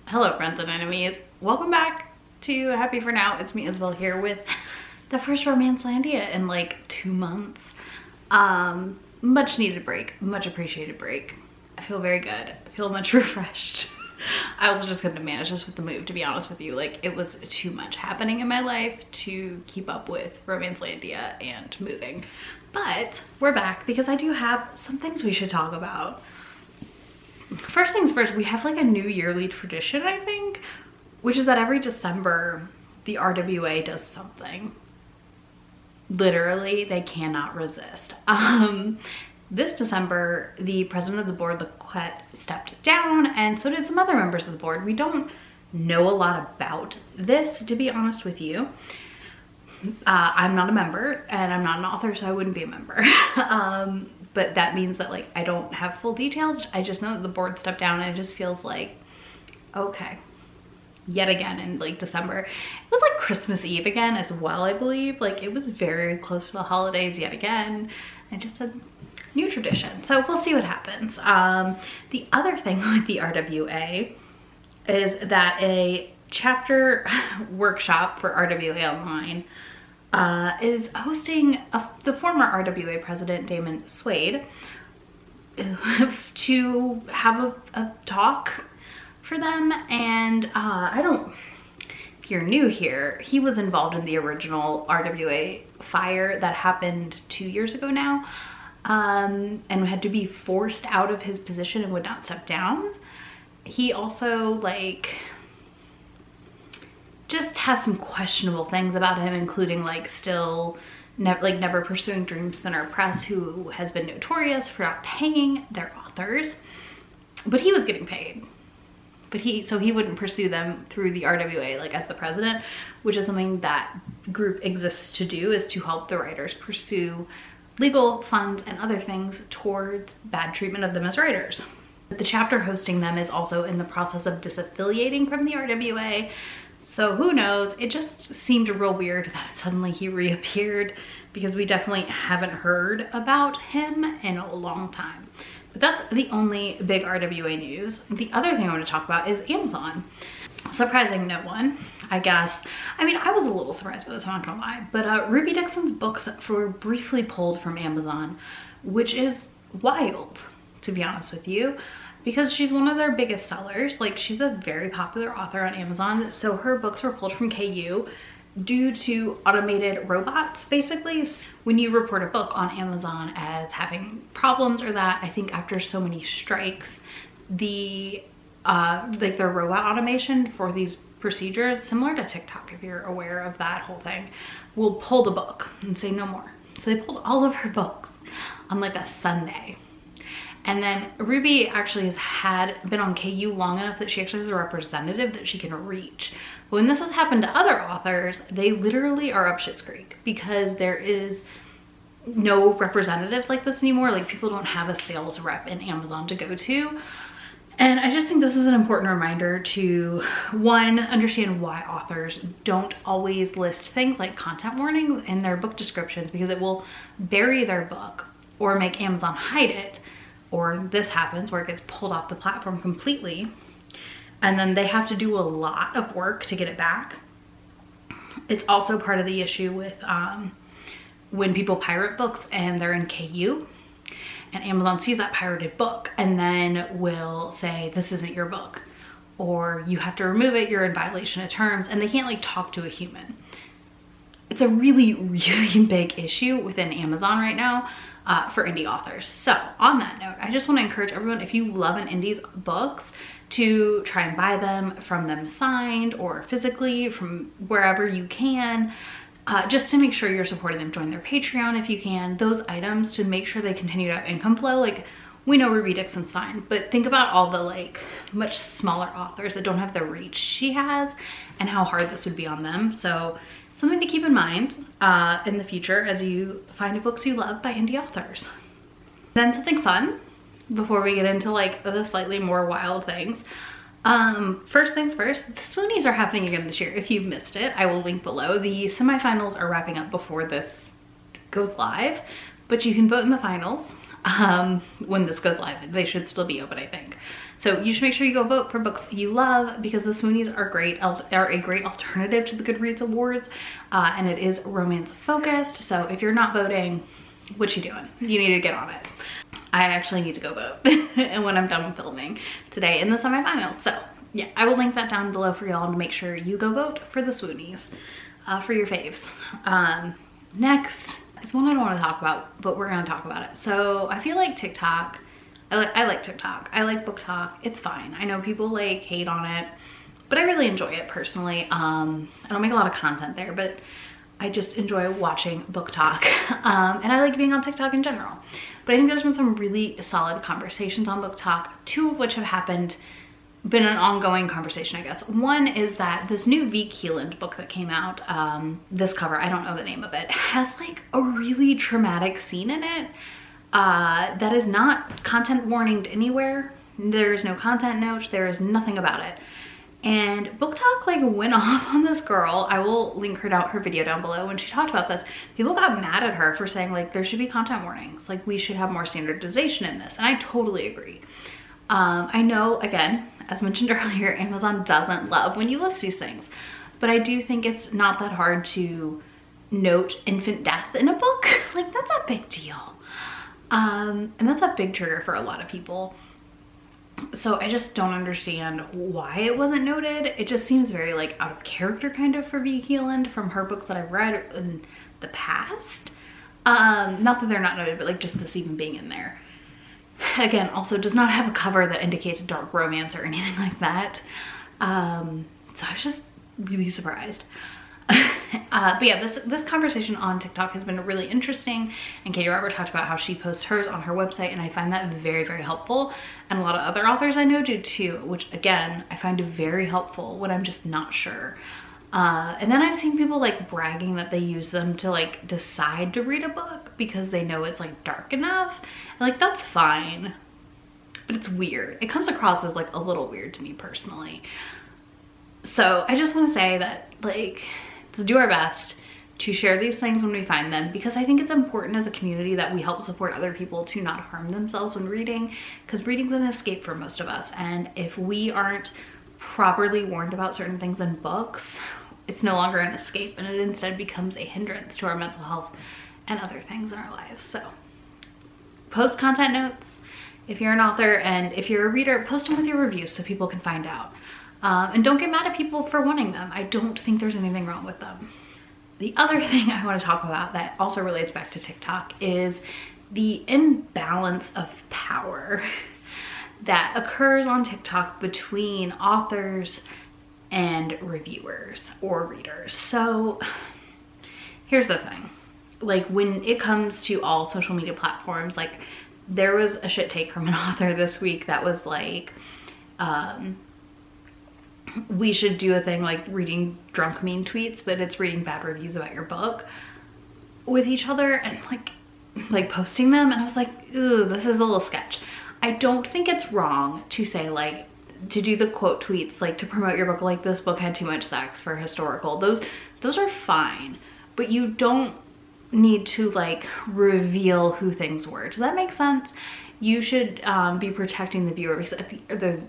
Hello friends and enemies, welcome back to Happy For Now. It's me Isabel here with the first Romancelandia in like 2 months. Much needed break, much appreciated break. I feel very good, I feel much refreshed. I also just couldn't manage this with the move, to be honest with you. Like, it was too much happening in my life to keep up with Romancelandia and moving. But we're back because I do have some things we should talk about. First things first, we have like a new yearly tradition, I think, which is that every December the RWA does something. Literally, they cannot resist. This December, the president of the board, Laquette, stepped down, and so did some other members of the board. We don't know a lot about this, to be honest with you. I'm not a member, and I'm not an author, so I wouldn't be a member. But that means that like I don't have full details. I just know that the board stepped down, and it just feels like, okay, yet again in like December. It was like Christmas Eve again as well, I believe. Like, it was very close to the holidays yet again. I just said new tradition, so we'll see what happens. The other thing with the RWA is that a chapter workshop for RWA Online is hosting the former RWA president, Damon Swade, to have a talk for them. And if you're new here, he was involved in the original RWA fire that happened 2 years ago now, and had to be forced out of his position and would not step down. He also like just has some questionable things about him, including like still never pursuing Dream Spinner Press, who has been notorious for not paying their authors, but he was getting paid. But so he wouldn't pursue them through the RWA, like as the president, which is something that group exists to do, is to help the writers pursue legal funds and other things towards bad treatment of them as writers. But the chapter hosting them is also in the process of disaffiliating from the RWA. So who knows? It just seemed real weird that suddenly he reappeared, because we definitely haven't heard about him in a long time. But that's the only big RWA news. The other thing I want to talk about is Amazon. Surprising no one, I guess. I mean, I was a little surprised by this, I'm not gonna lie. But Ruby Dixon's books were briefly pulled from Amazon, which is wild, to be honest with you, because she's one of their biggest sellers. Like, she's a very popular author on Amazon, so her books were pulled from KU due to automated robots, basically. When you report a book on Amazon as having problems or that, I think after so many strikes, the like their robot automation for these procedures, similar to TikTok, if you're aware of that whole thing, will pull the book and say no more. So they pulled all of her books on like a Sunday. And then Ruby actually has been on KU long enough that she actually has a representative that she can reach. But when this has happened to other authors, they literally are up shit's creek, because there is no representatives like this anymore. Like, people don't have a sales rep in Amazon to go to. And I just think this is an important reminder to, one, understand why authors don't always list things like content warnings in their book descriptions, because it will bury their book or make Amazon hide it. Or this happens where it gets pulled off the platform completely, and then they have to do a lot of work to get it back. It's also part of the issue with when people pirate books and they're in KU, and Amazon sees that pirated book and then will say, this isn't your book, or you have to remove it, you're in violation of terms, and they can't like talk to a human. It's a really, really big issue within Amazon right now. For indie authors. So on that note, I just want to encourage everyone, if you love an indie's books, to try and buy them from them signed or physically from wherever you can, just to make sure you're supporting them. Join their Patreon if you can. Those items, to make sure they continue to have income flow. Like, we know Ruby Dixon's fine, but think about all the like much smaller authors that don't have the reach she has, and how hard this would be on them. So something to keep in mind in the future as you find books you love by indie authors. Then something fun before we get into like the slightly more wild things. First things first, the Swoonies are happening again this year. If you've missed it, I will link below. The semifinals are wrapping up before this goes live, but you can vote in the finals. when this goes live. They should still be open, I think. So you should make sure you go vote for books you love, because the Swoonies are a great alternative to the Goodreads Awards, and it is romance focused. So if you're not voting, what you doing? You need to get on it. I actually need to go vote and when I'm done filming today in the semifinals. So yeah, I will link that down below for y'all to make sure you go vote for the Swoonies, for your faves. Next is one I don't want to talk about, but we're going to talk about it. So I feel like TikTok, I like TikTok. I like BookTok. It's fine. I know people like hate on it, but I really enjoy it personally. I don't make a lot of content there, but I just enjoy watching BookTok. And I like being on TikTok in general. But I think there's been some really solid conversations on BookTok, two of which have been an ongoing conversation, I guess. One is that this new V. Keeland book that came out, this cover, I don't know the name of it, has like a really traumatic scene in it that is not content warninged anywhere. There's no content note, there is nothing about it. And BookTok like went off on this girl. I will link her video down below. When she talked about this, people got mad at her for saying like there should be content warnings, like we should have more standardization in this, and I totally agree. I know, again, as mentioned earlier, Amazon doesn't love when you list these things, but I do think it's not that hard to note infant death in a book. Like that's a big deal. And that's a big trigger for a lot of people. So I just don't understand why it wasn't noted. It just seems very like out of character kind of for V. Keeland from her books that I've read in the past. Not that they're not noted, but like just this even being in there. Again, also does not have a cover that indicates dark romance or anything like that. So I was just really surprised. But yeah, this conversation on TikTok has been really interesting, and Katie Robert talked about how she posts hers on her website, and I find that very, very helpful. And a lot of other authors I know do too, which again, I find very helpful when I'm just not sure. And then I've seen people like bragging that they use them to like decide to read a book because they know it's like dark enough. And, like that's fine, but it's weird. It comes across as like a little weird to me personally. So I just want to say that like, to do our best to share these things when we find them, because I think it's important as a community that we help support other people to not harm themselves when reading, because reading's an escape for most of us. And if we aren't properly warned about certain things in books, it's no longer an escape, and it instead becomes a hindrance to our mental health and other things in our lives. So post content notes if you're an author, and if you're a reader, post them with your reviews so people can find out. And don't get mad at people for wanting them. I don't think there's anything wrong with them. The other thing I want to talk about that also relates back to TikTok is the imbalance of power that occurs on TikTok between authors and reviewers or readers. So here's the thing. Like when it comes to all social media platforms, like there was a shit take from an author this week that was like, we should do a thing like reading drunk mean tweets, but it's reading bad reviews about your book with each other and like posting them. And I was like, ooh, this is a little sketch. I don't think it's wrong to say like, to do the quote tweets, like to promote your book, like this book had too much sex for historical. Those are fine, but you don't need to like reveal who things were. Does that make sense? You should be protecting the viewer, because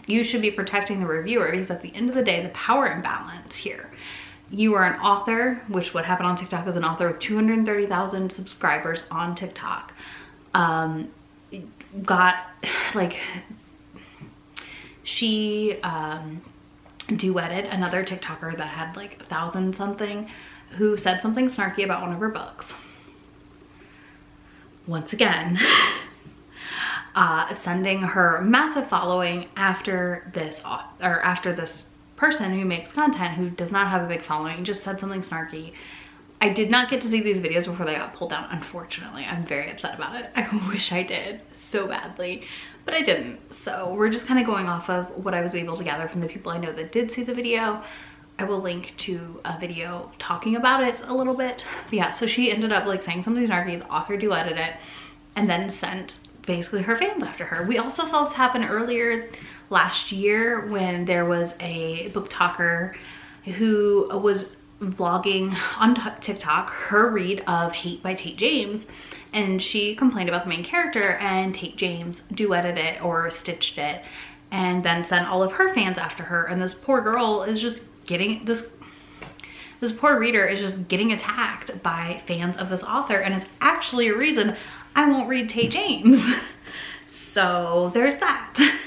you should be protecting the reviewer, because at the end of the day, the power imbalance here. You are an author, which what happened on TikTok is an author with 230,000 subscribers on TikTok. Got like, she duetted another TikToker that had like 1,000 something who said something snarky about one of her books. Once again, sending her massive following after this person who makes content who does not have a big following just said something snarky. I did not get to see these videos before they got pulled down, unfortunately. I'm very upset about it. I wish I did so badly, but I didn't. So we're just kind of going off of what I was able to gather from the people I know that did see the video. I will link to a video talking about it a little bit. But yeah, so she ended up like saying something snarky, the author duetted it, and then sent basically her fans after her. We also saw this happen earlier last year when there was a booktoker who was vlogging on TikTok her read of Hate by Tate James, and she complained about the main character, and Tate James duetted it or stitched it and then sent all of her fans after her, and this poor girl is just getting this poor reader is just getting attacked by fans of this author, and it's actually a reason I won't read Tate James. So there's that.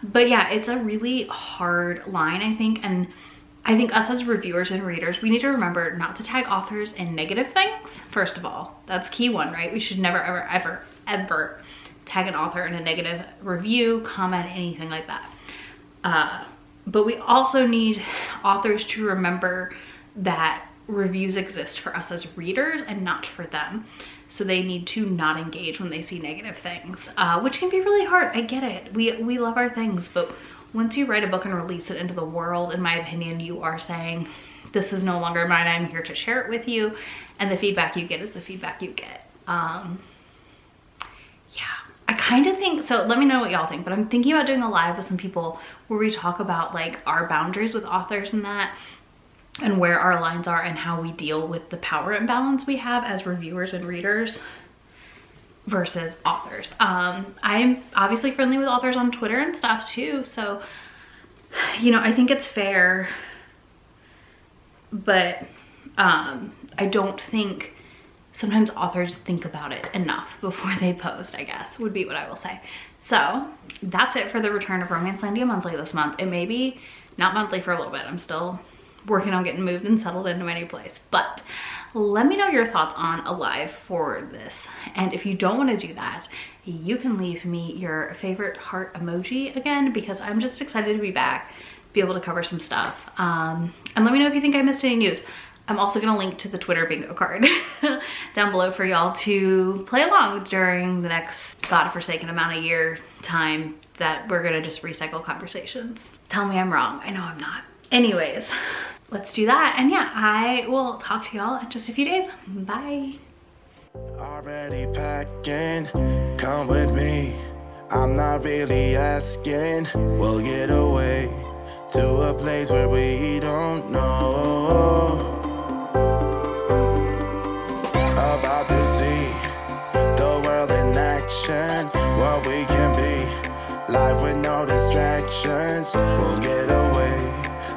But yeah, it's a really hard line, I think, and I think us as reviewers and readers, we need to remember not to tag authors in negative things. First of all, that's key one, right? We should never, ever, ever, ever tag an author in a negative review, comment, anything like that. But we also need authors to remember that reviews exist for us as readers and not for them. So they need to not engage when they see negative things, which can be really hard. I get it. We love our things, but once you write a book and release it into the world, in my opinion, you are saying, this is no longer mine, I'm here to share it with you. And the feedback you get is the feedback you get. Yeah, I kind of think, so let me know what y'all think, but I'm thinking about doing a live with some people where we talk about like our boundaries with authors and that, and where our lines are and how we deal with the power imbalance we have as reviewers and readers versus authors. I'm obviously friendly with authors on Twitter and stuff too, so you know, I think it's fair, but I don't think sometimes authors think about it enough before they post, I guess, would be what I will say. So that's it for the return of Romancelandia Monthly this month. It may be not monthly for a little bit. I'm still working on getting moved and settled into my new place, but let me know your thoughts on a live for this. And if you don't want to do that, you can leave me your favorite heart emoji again, because I'm just excited to be back, be able to cover some stuff. And let me know if you think I missed any news. I'm also gonna link to the Twitter bingo card down below for y'all to play along during the next godforsaken amount of year time that we're gonna just recycle conversations. Tell me I'm wrong, I know I'm not. Anyways, let's do that. And yeah, I will talk to y'all in just a few days. Bye. Already packing, come with me. I'm not really asking. We'll get away to a place where we don't know. About to see the world in action, what we can be. Life with no distractions. We'll get away.